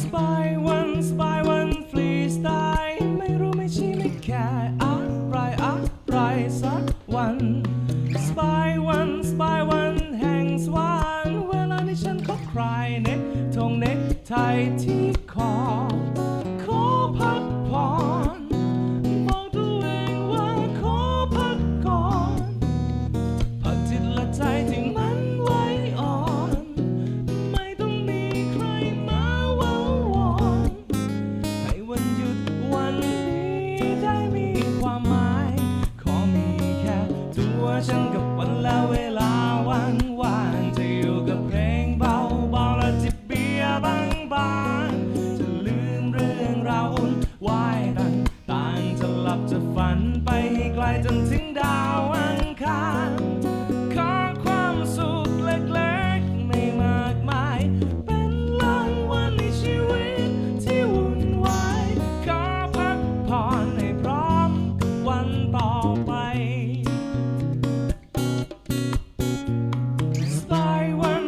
สบายวันฟรีสไตล์ไม่รู้ไม่ชี้ไม่แค่อะไรสักวันสบายวันแห่งสวรรค์เวลาที่ฉันขอใครเน็กทงเน็กไทยที่คอขอพักผ่อนบอกตัวเองว่าขอพักก่อนพักจิตและใจที่มันไว้อ่อนไม่ต้องมีใครมาว้าวอนให้วันหยุดวันนี้ได้มีความหมายขอมีแค่ตัวฉันกับวันและเวลาวันว่างจะอยู่กับเพลงเบาและจิบเบียร์บางจะลืมเรื่องราววุ่นวายต่างจะหลับจะฝันไปให้ไกลจนถึงดาวอังคารขอความสุขเล็กๆไม่มากมายเป็นรางวัลในชีวิตที่วุ่นวายขอพักผ่อนให้พร้อมกับวันต่อไปสบายวัน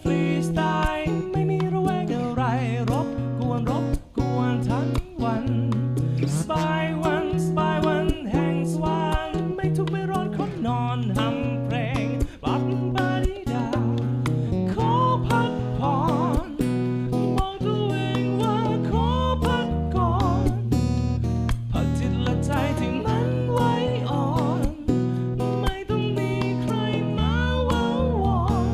ฟรีสไตล์ไม่มีระแวงอะไรรบกวนทั้งวันสบายวันแห่งสวรรค์ไม่ทุกข์ไม่ร้อนขอนอนหำเพลงปับบาริดาขอพักผ่อนบอกตัวเองว่าขอพักก่อนพักจิตและใจที่มันไว้อ่อนไม่ต้องมีใครมาว้าวอน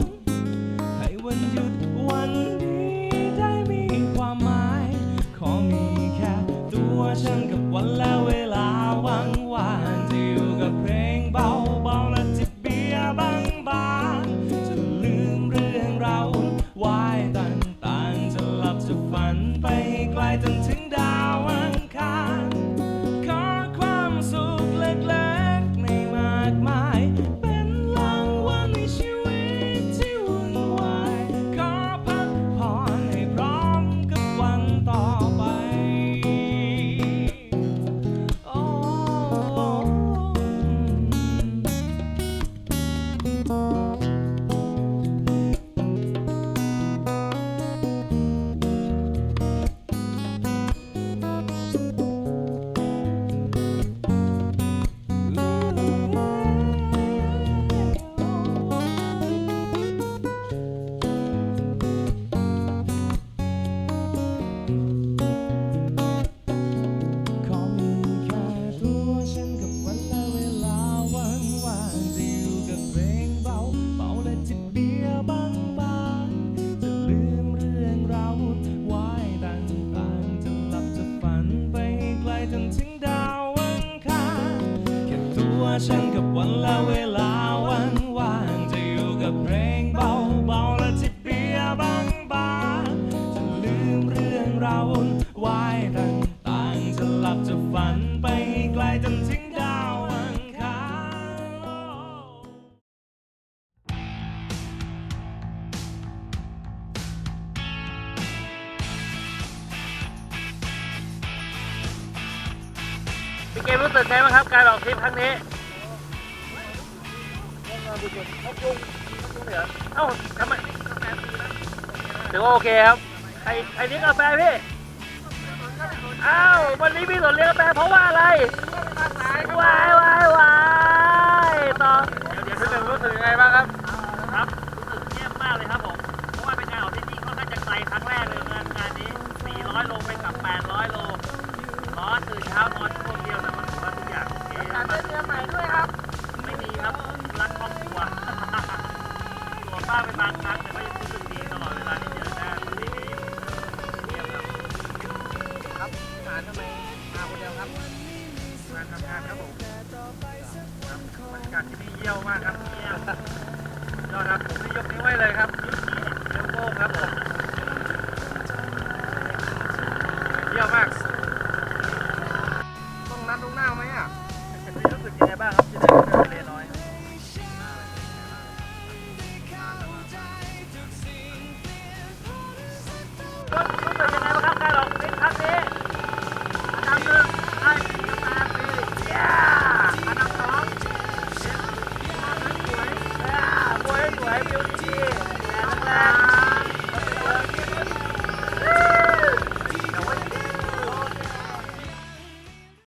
ให้วันหยุดวันนี้ได้มีความหมายขอมีแค่ตัวฉันกับวันและเวลาว่างจะอยู่กับเพลงเบาและจิบเบียร์บางจะลืมเรื่องราววุ่นวายต่างจะหลับจะฝันไปให้ไกลจนถึงดาวอังคารขอความสุขเล็กๆไม่มากมายเป็นรางวัลในชีวิตที่วุ่นวายขอพักผ่อนให้พร้อมกับวันต่อไปโอ้ขอมีแค่ตัวฉันกับวันและเวลาว่างจะอยู่กับเพลงเบาและจิบเบียร์บางจะลืมเรื่องราววุ่นวายต่างจะหลับจะฝันไปให้ไกลจนถึงดาวอังคารแค่ตัวฉันกับวันและเวลาว่างจะอยู่กับเพลงเบาและจิบเบียร์บางจะลืมเรื่องราววุ่นวายต่างจะหลับจะฝันไปให้ไกลจนถึงดาวอังคารพี่เกมรู้สึกไงบ้างครับการออกทริปครั้งนี้เอ้าทำไมถือว่าโอเคครับใครเลี้ยงกาแฟพี่อ้าววันนี้พี่สนเลี้ยงกาแฟเพราะว่าอะไรวายต่อเดี๋ยวพี่หนึ่งรู้สึกยังไงบ้างครับครับรู้สึกเยี่ยมมากเลยครับผมเพราะว่าเป็นการออกทริปที่ค่อนข้างจะไกลครั้งแรกเลยงานนี้400 โลไปกับ800 โลร้อนตื่นเช้านอนชั่วโมงเดียวแต่มันถือว่าทุกอย่างโอเคครับได้เรือใหม่ด้วยครับไม่มีครับรักครอบครัวตัวบ้างเป็นบางครั้งแต่ก็ยังรู้สึกดีตลอดเวลาที่เจอหน้าคนดีๆเยี่ยมครับมาทำไมมาคนเดียวครับมาทำงานครับผมบรรยากาศที่นี่เยี่ยมมากครับเยี่ยมยอดครับผมได้ยกนิ้วให้เลยครับเยี่ยมโก้ครับผมเยี่ยมมากต้องนัดตรงหน้าไหมอ่ะรู้สึกยังไงบ้างครับที่ได้เจอทะเลน้อยครับ